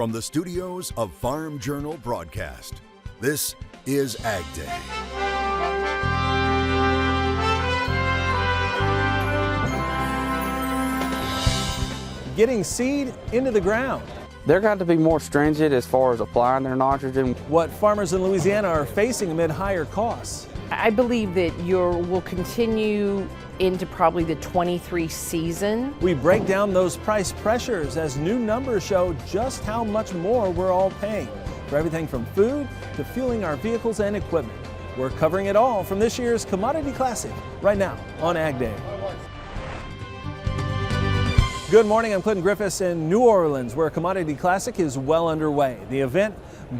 From the studios of Farm Journal Broadcast, this is AgDay. Getting seed into the ground. They're got to be more stringent as far as applying their nitrogen. What farmers in Louisiana are facing amid higher costs. I believe that will continue into probably the 23 season. We break down those price pressures as new numbers show just how much more we're all paying for everything from food to fueling our vehicles and equipment. We're covering it all from this year's Commodity Classic right now on AgDay. Good morning, I'm Clinton Griffiths in New Orleans, where Commodity Classic is well underway. The event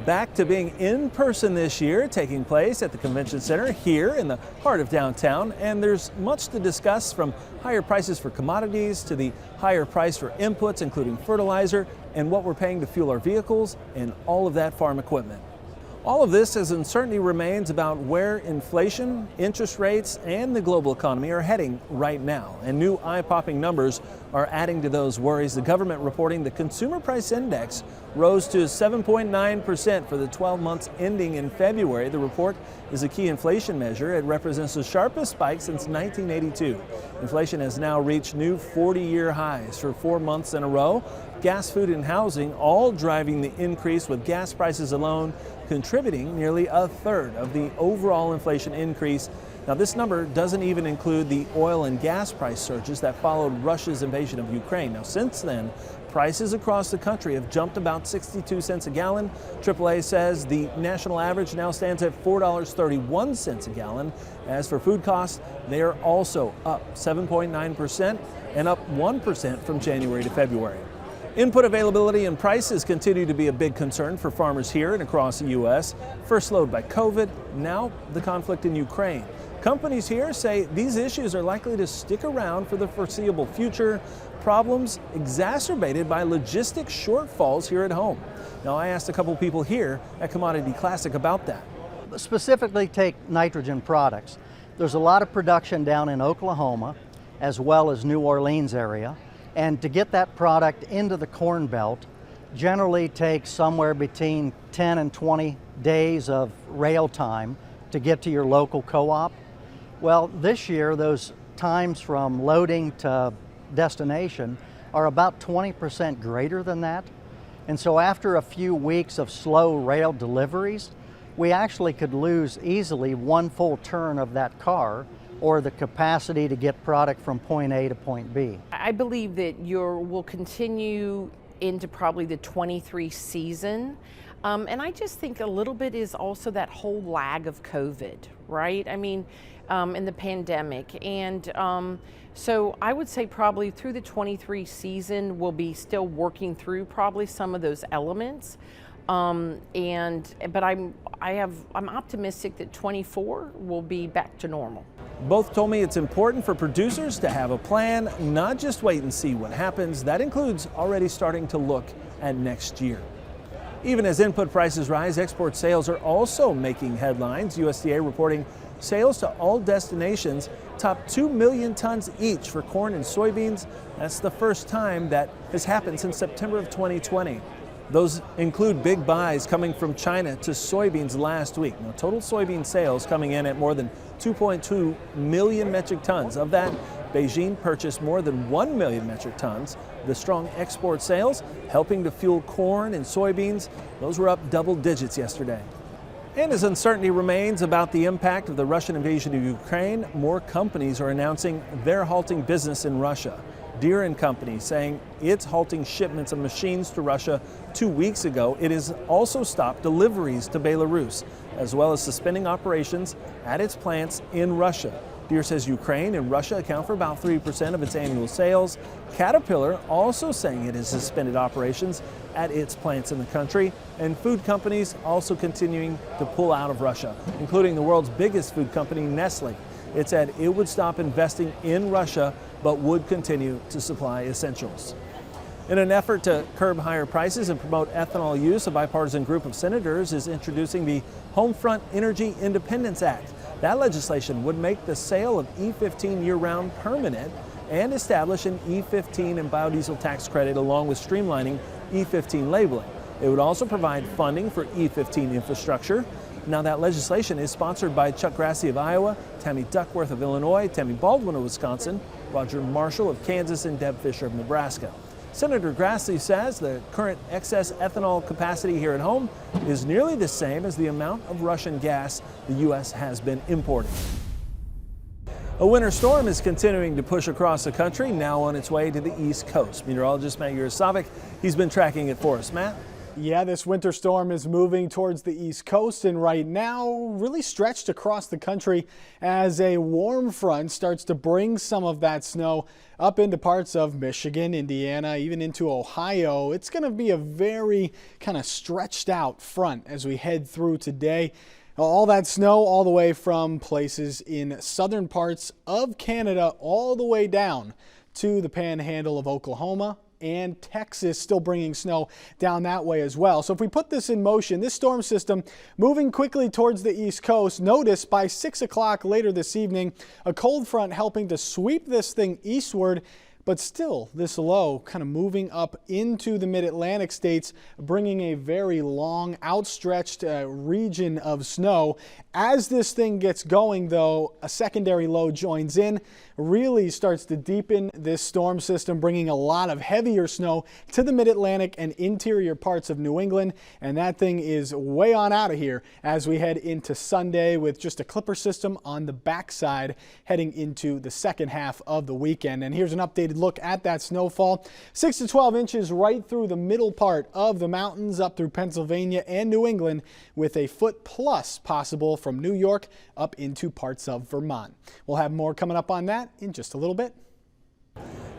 back to being in person this year, taking place at the Convention Center here in the heart of downtown. And there's much to discuss, from higher prices for commodities to the higher price for inputs, including fertilizer, and what we're paying to fuel our vehicles and all of that farm equipment. All of this as uncertainty remains about where inflation, interest rates, and the global economy are heading right now. And new eye-popping numbers are adding to those worries. The government reporting the Consumer Price Index rose to 7.9% for the 12 months ending in February. The report is a key inflation measure. It represents the sharpest spike since 1982. Inflation has now reached new 40-year highs for 4 months in a row. Gas, food, and housing all driving the increase, with gas prices alone contributing nearly a third of the overall inflation increase. Now, this number doesn't even include the oil and gas price surges that followed Russia's invasion of Ukraine. Now, since then, prices across the country have jumped about 62 cents a gallon. AAA says the national average now stands at $4.31 a gallon. As for food costs, they are also up 7.9% and up 1% from January to February. Input availability and prices continue to be a big concern for farmers here and across the U.S. First slowed by COVID, now the conflict in Ukraine. Companies here say these issues are likely to stick around for the foreseeable future, problems exacerbated by logistic shortfalls here at home. Now, I asked a couple people here at Commodity Classic about that. Specifically, take nitrogen products. There's a lot of production down in Oklahoma as well as New Orleans area. And to get that product into the Corn Belt generally takes somewhere between 10 and 20 days of rail time to get to your local co-op. Well, this year those times from loading to destination are about 20% greater than that. And so after a few weeks of slow rail deliveries, we actually could lose easily one full turn of that car, or the capacity to get product from point A to point B. I believe that will continue into probably the 23 season. And I just think a little bit is also that whole lag of COVID, right? I mean, in the pandemic. And so I would say probably through the 23 season, we'll be still working through probably some of those elements. But I'm optimistic that 24 will be back to normal. Both told me it's important for producers to have a plan, not just wait and see what happens. That includes already starting to look at next year. Even as input prices rise, export sales are also making headlines. USDA reporting sales to all destinations top 2 million tons each for corn and soybeans. That's the first time that has happened since September of 2020. Those include big buys coming from China to soybeans last week. Now, total soybean sales coming in at more than 2.2 million metric tons. Of that, Beijing purchased more than 1 million metric tons. The strong export sales helping to fuel corn and soybeans. Those were up double digits yesterday. And as uncertainty remains about the impact of the Russian invasion of Ukraine, more companies are announcing they're halting business in Russia. Deere & Company saying it's halting shipments of machines to Russia 2 weeks ago. It has also stopped deliveries to Belarus, as well as suspending operations at its plants in Russia. Deere says Ukraine and Russia account for about 3% of its annual sales. Caterpillar also saying it has suspended operations at its plants in the country. And food companies also continuing to pull out of Russia, including the world's biggest food company, Nestle. It said it would stop investing in Russia, but would continue to supply essentials. In an effort to curb higher prices and promote ethanol use, a bipartisan group of senators is introducing the Homefront Energy Independence Act. That legislation would make the sale of E15 year-round permanent and establish an E15 and biodiesel tax credit, along with streamlining E15 labeling. It would also provide funding for E15 infrastructure. Now, that legislation is sponsored by Chuck Grassley of Iowa, Tammy Duckworth of Illinois, Tammy Baldwin of Wisconsin, Roger Marshall of Kansas, and Deb Fisher of Nebraska. Senator Grassley says the current excess ethanol capacity here at home is nearly the same as the amount of Russian gas the U.S. has been importing. A winter storm is continuing to push across the country, now on its way to the East Coast. Meteorologist Matt Yurosavik, he's been tracking it for us. Matt? Yeah, this winter storm is moving towards the East Coast and right now really stretched across the country as a warm front starts to bring some of that snow up into parts of Michigan, Indiana, even into Ohio. It's going to be a very kind of stretched out front as we head through today. All that snow all the way from places in southern parts of Canada all the way down to the panhandle of Oklahoma and Texas, still bringing snow down that way as well. So if we put this in motion, this storm system moving quickly towards the East Coast, notice by 6 o'clock later this evening, a cold front helping to sweep this thing eastward. But still, this low kind of moving up into the mid-Atlantic states, bringing a very long, outstretched region of snow. As this thing gets going, though, a secondary low joins in, really starts to deepen this storm system, bringing a lot of heavier snow to the mid-Atlantic and interior parts of New England. And that thing is way on out of here as we head into Sunday with just a clipper system on the backside heading into the second half of the weekend. And here's an updated look at that snowfall. 6 to 12 inches right through the middle part of the mountains up through Pennsylvania and New England, with a foot plus possible from New York up into parts of Vermont. We'll have more coming up on that in just a little bit.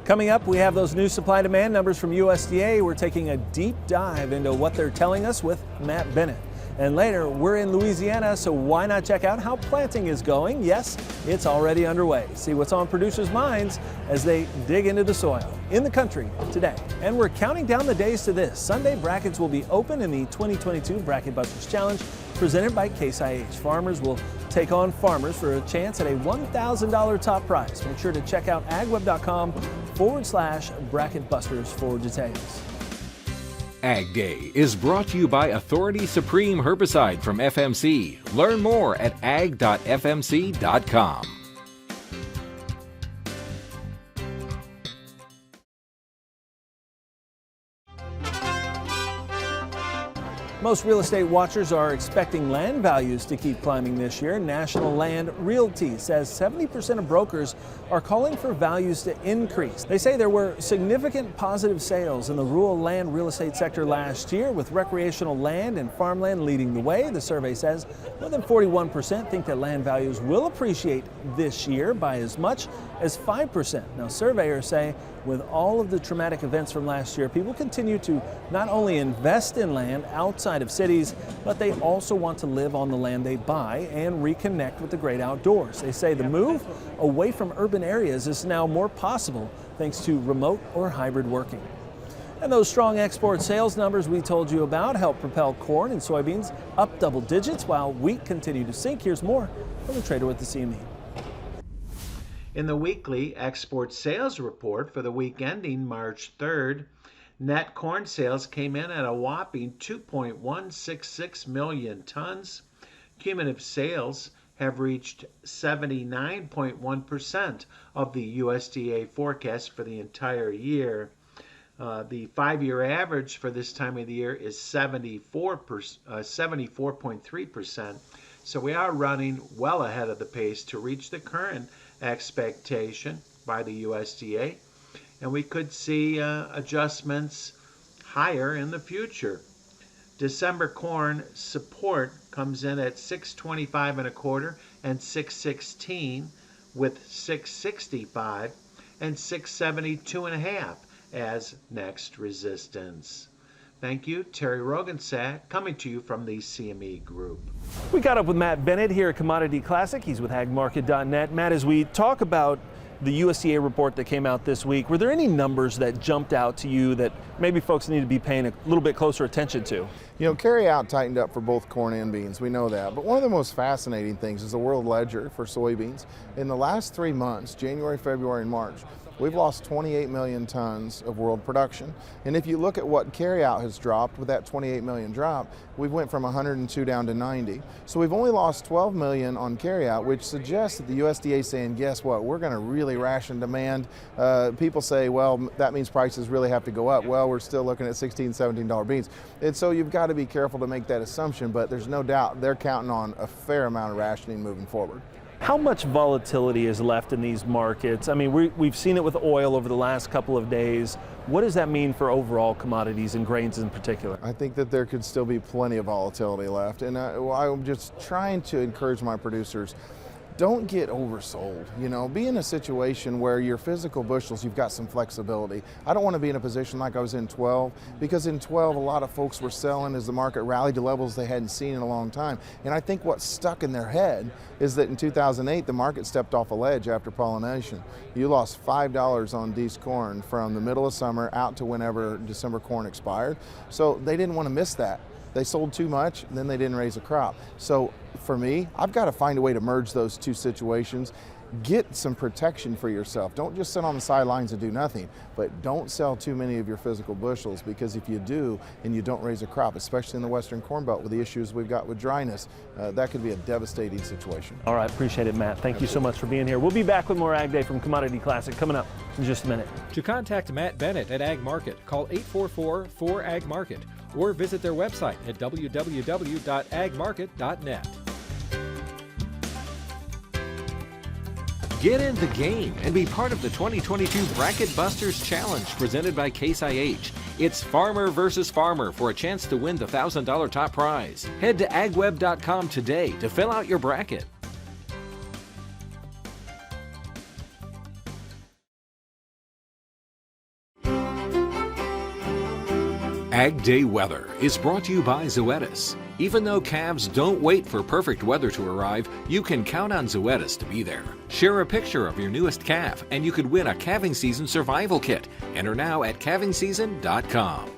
Coming up, we have those new supply demand numbers from USDA. We're taking a deep dive into what they're telling us with Matt Bennett. And later, we're in Louisiana, so why not check out how planting is going? Yes, it's already underway. See what's on producers' minds as they dig into the soil in the country today. And we're counting down the days to this. Sunday brackets will be open in the 2022 Bracket Busters Challenge presented by Case IH. Farmers will take on farmers for a chance at a $1,000 top prize. Make sure to check out agweb.com/bracket busters for details. AgDay is brought to you by Authority Supreme Herbicide from FMC. Learn more at ag.fmc.com. Most real estate watchers are expecting land values to keep climbing this year. National Land Realty says 70% of brokers are calling for values to increase. They say there were significant positive sales in the rural land real estate sector last year, with recreational land and farmland leading the way. The survey says more than 41% think that land values will appreciate this year by as much as 5%. Now, surveyors say with all of the traumatic events from last year, people continue to not only invest in land outside of cities, but they also want to live on the land they buy and reconnect with the great outdoors. They say the move away from urban areas is now more possible thanks to remote or hybrid working. And those strong export sales numbers we told you about help propel corn and soybeans up double digits while wheat continued to sink. Here's more from the trader with the CME. In the weekly export sales report for the week ending March 3rd, net corn sales came in at a whopping 2.166 million tons. Cumulative sales have reached 79.1% of the USDA forecast for the entire year. The 5-year average for this time of the year is 74.3%. So we are running well ahead of the pace to reach the current expectation by the USDA, and we could see adjustments higher in the future. December corn support comes in at 625 1/4 and 616, with 665 and 672 1/2 as next resistance. Thank you, Terry Rogensack, coming to you from the CME Group. We got up with Matt Bennett here at Commodity Classic. He's with agmarket.net. Matt, as we talk about the USDA report that came out this week, were there any numbers that jumped out to you that maybe folks need to be paying a little bit closer attention to? You know, carry out tightened up for both corn and beans. We know that. But one of the most fascinating things is the world ledger for soybeans. In the last 3 months, January, February, and March, We've lost 28 million tons of world production. And if you look at what carryout has dropped with that 28 million drop, we went from 102 down to 90. So we've only lost 12 million on carryout, which suggests that the USDA is saying, guess what, we're going to really ration demand. People say, well, that means prices really have to go up. Well, we're still looking at $16, $17 beans. And so you've got to be careful to make that assumption, but there's no doubt they're counting on a fair amount of rationing moving forward. How much volatility is left in these markets? I mean, we've seen it with oil over the last couple of days. What does that mean for overall commodities and grains in particular? I think that there could still be plenty of volatility left. And I'm just trying to encourage my producers, don't get oversold. You know, be in a situation where your physical bushels, you've got some flexibility. I don't want to be in a position like I was in 12, because in 12 a lot of folks were selling as the market rallied to levels they hadn't seen in a long time. And I think what's stuck in their head is that in 2008 the market stepped off a ledge after pollination. You lost $5 on Dees corn from the middle of summer out to whenever December corn expired. So they didn't want to miss that. They sold too much, and then they didn't raise a crop. So for me, I've got to find a way to merge those two situations. Get some protection for yourself. Don't just sit on the sidelines and do nothing, but don't sell too many of your physical bushels, because if you do and you don't raise a crop, especially in the Western Corn Belt with the issues we've got with dryness, that could be a devastating situation. All right, appreciate it, Matt. Thank you so much for being here. We'll be back with more Ag Day from Commodity Classic coming up in just a minute. To contact Matt Bennett at Ag Market, call 844-4AG-MARKET or visit their website at www.agmarket.net. Get in the game and be part of the 2022 Bracket Busters Challenge presented by Case IH. It's farmer versus farmer for a chance to win the $1,000 top prize. Head to agweb.com today to fill out your bracket. Ag Day weather is brought to you by Zoetis. Even though calves don't wait for perfect weather to arrive, you can count on Zoetis to be there. Share a picture of your newest calf and you could win a calving season survival kit. Enter now at calvingseason.com.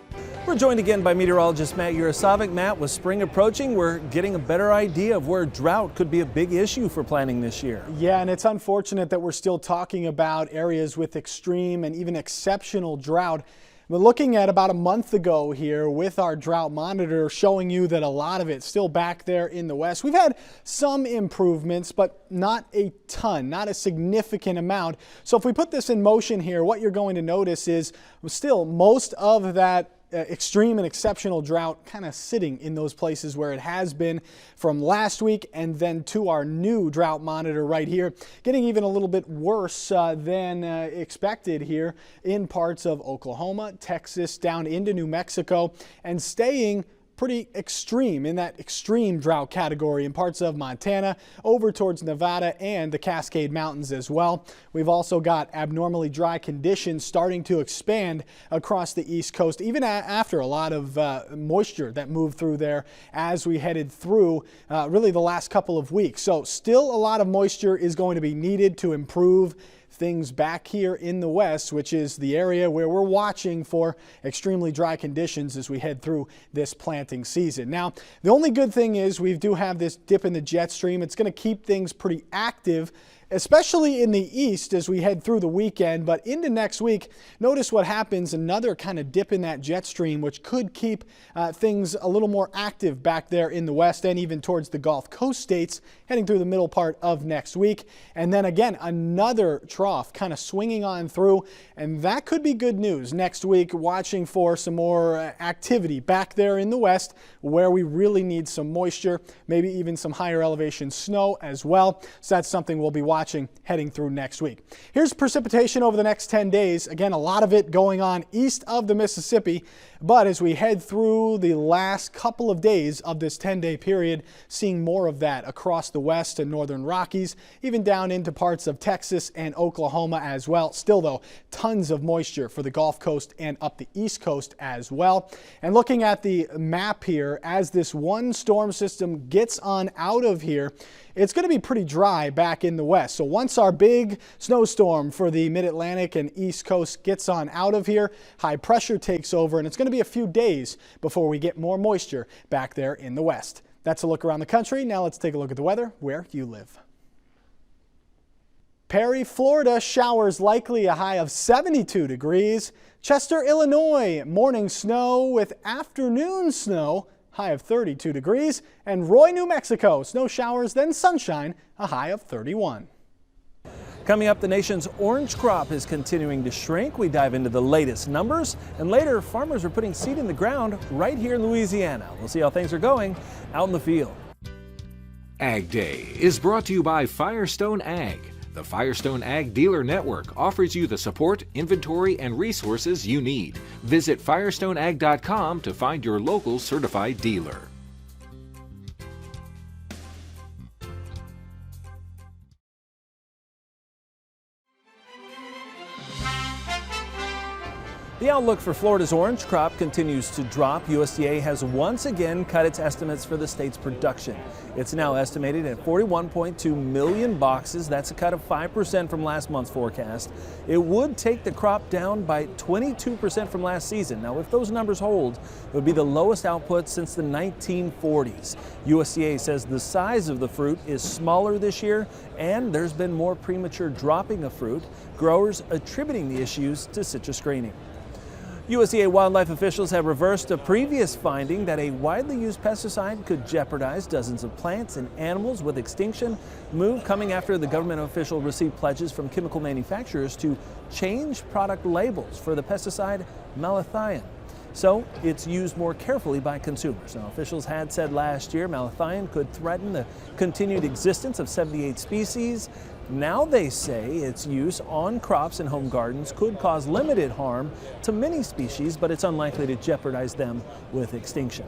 We're joined again by meteorologist Matt Yurosavik. Matt, with spring approaching, we're getting a better idea of where drought could be a big issue for planting this year. Yeah, and it's unfortunate that we're still talking about areas with extreme and even exceptional drought. We're looking at about a month ago here with our drought monitor showing you that a lot of it's still back there in the west. We've had some improvements, but not a ton, not a significant amount. So if we put this in motion here, what you're going to notice is still most of that extreme and exceptional drought kind of sitting in those places where it has been from last week, and then to our new drought monitor right here, getting even a little bit worse than expected here in parts of Oklahoma, Texas, down into New Mexico, and staying pretty extreme in that extreme drought category in parts of Montana, over towards Nevada and the Cascade Mountains as well. We've also got abnormally dry conditions starting to expand across the East Coast, even after a lot of moisture that moved through there as we headed through really the last couple of weeks. So still a lot of moisture is going to be needed to improve things back here in the west, which is the area where we're watching for extremely dry conditions as we head through this planting season. Now, the only good thing is we do have this dip in the jet stream. It's going to keep things pretty active, especially in the east as we head through the weekend, but into next week, notice what happens, another kind of dip in that jet stream, which could keep things a little more active back there in the west and even towards the Gulf Coast states heading through the middle part of next week. And then again, another trough kind of swinging on through, and that could be good news next week, watching for some more activity back there in the west where we really need some moisture, maybe even some higher elevation snow as well. So that's something we'll be watching heading through next week. Here's precipitation over the next 10 days. Again, a lot of it going on east of the Mississippi, but as we head through the last couple of days of this 10-day period, seeing more of that across the west and northern Rockies, even down into parts of Texas and Oklahoma as well. Still though, tons of moisture for the Gulf Coast and up the East Coast as well. And looking at the map here, as this one storm system gets on out of here, it's going to be pretty dry back in the west. So once our big snowstorm for the mid-Atlantic and East Coast gets on out of here, high pressure takes over, and it's going to be a few days before we get more moisture back there in the west. That's a look around the country. Now let's take a look at the weather where you live. Perry, Florida, showers likely, a high of 72 degrees. Chester, Illinois, morning snow with afternoon snow, high of 32 degrees. And Roy, New Mexico, snow showers, then sunshine, a high of 31. Coming up, the nation's orange crop is continuing to shrink. We dive into the latest numbers, and later, farmers are putting seed in the ground right here in Louisiana. We'll see how things are going out in the field. Ag Day is brought to you by Firestone Ag. The Firestone Ag Dealer Network offers you the support, inventory, and resources you need. Visit firestoneag.com to find your local certified dealer. The outlook for Florida's orange crop continues to drop. USDA has once again cut its estimates for the state's production. It's now estimated at 41.2 million boxes. That's a cut of 5% from last month's forecast. It would take the crop down by 22% from last season. Now, if those numbers hold, it would be the lowest output since the 1940s. USDA says the size of the fruit is smaller this year, and there's been more premature dropping of fruit, growers attributing the issues to citrus greening. USDA wildlife officials have reversed a previous finding that a widely used pesticide could jeopardize dozens of plants and animals with extinction, move coming after the government official received pledges from chemical manufacturers to change product labels for the pesticide malathion, so it's used more carefully by consumers. Now, officials had said last year malathion could threaten the continued existence of 78 species. Now they say its use on crops and home gardens could cause limited harm to many species, but it's unlikely to jeopardize them with extinction.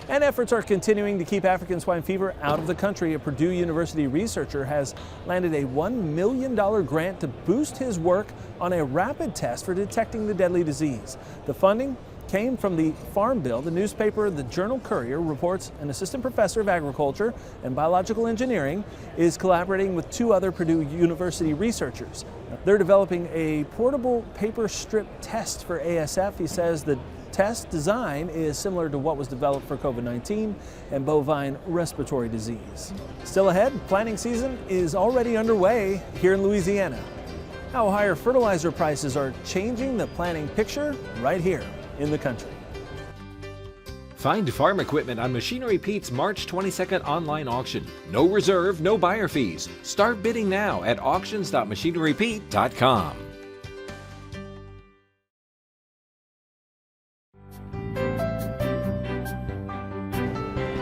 And efforts are continuing to keep African swine fever out of the country. A Purdue University researcher has landed a $1 million grant to boost his work on a rapid test for detecting the deadly disease. The funding came from the Farm Bill. The newspaper, the Journal Courier, reports an assistant professor of agriculture and biological engineering is collaborating with two other Purdue University researchers. They're developing a portable paper strip test for ASF. He says the test design is similar to what was developed for COVID-19 and bovine respiratory disease. Still ahead, planting season is already underway here in Louisiana. How higher fertilizer prices are changing the planting picture right here in the country. Find farm equipment on Machinery Pete's March 22nd online auction. No reserve, no buyer fees. Start bidding now at auctions.machinerypete.com.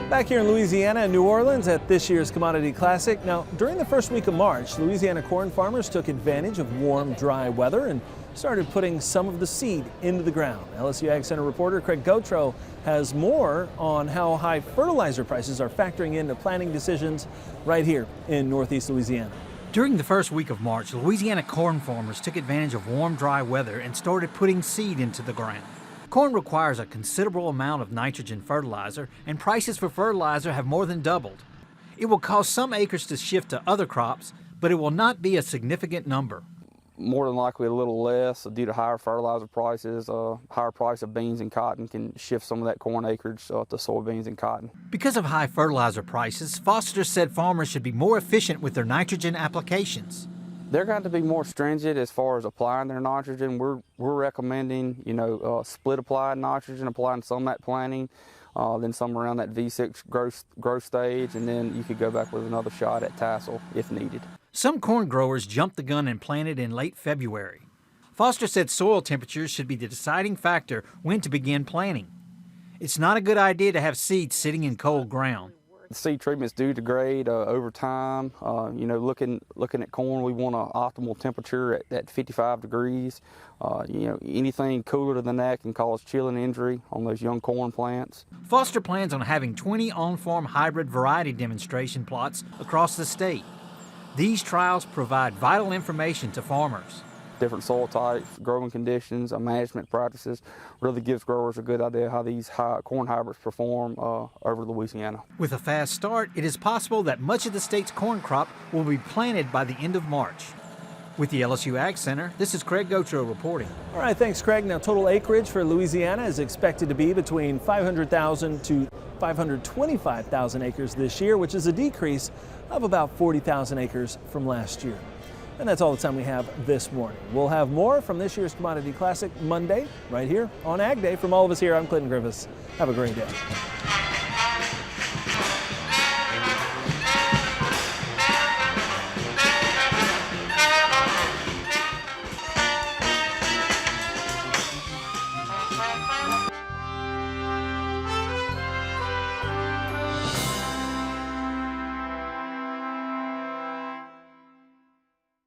Back here in Louisiana and New Orleans at this year's Commodity Classic. Now, during the first week of March, Louisiana corn farmers took advantage of warm, dry weather and started putting some of the seed into the ground. LSU Ag Center reporter Craig Gautreaux has more on how high fertilizer prices are factoring into planting decisions right here in Northeast Louisiana. During the first week of March, Louisiana corn farmers took advantage of warm, dry weather and started putting seed into the ground. Corn requires a considerable amount of nitrogen fertilizer, and prices for fertilizer have more than doubled. It will cause some acres to shift to other crops, but it will not be a significant number. More than likely a little less due to higher fertilizer prices. Higher price of beans and cotton can shift some of that corn acreage to soybeans and cotton. Because of high fertilizer prices, Foster said farmers should be more efficient with their nitrogen applications. They're going to be more stringent as far as applying their nitrogen. We're recommending, split applied nitrogen, applying some at planting, then some around that V6 growth stage, and then you could go back with another shot at tassel if needed. Some corn growers jumped the gun and planted in late February. Foster said soil temperatures should be the deciding factor when to begin planting. It's not a good idea to have seeds sitting in cold ground. The seed treatments do degrade over time. Looking at corn, we want an optimal temperature at 55 degrees. Anything cooler than that can cause chilling injury on those young corn plants. Foster plans on having 20 on-farm hybrid variety demonstration plots across the state. These trials provide vital information to farmers. Different soil types, growing conditions, management practices really gives growers a good idea how these corn hybrids perform over Louisiana. With a fast start, it is possible that much of the state's corn crop will be planted by the end of March. With the LSU Ag Center, this is Craig Gautreaux reporting. All right, thanks, Craig. Now, total acreage for Louisiana is expected to be between 500,000 to 525,000 acres this year, which is a decrease of about 40,000 acres from last year. And that's all the time we have this morning. We'll have more from this year's Commodity Classic Monday right here on Ag Day. From all of us here, I'm Clinton Griffiths. Have a great day.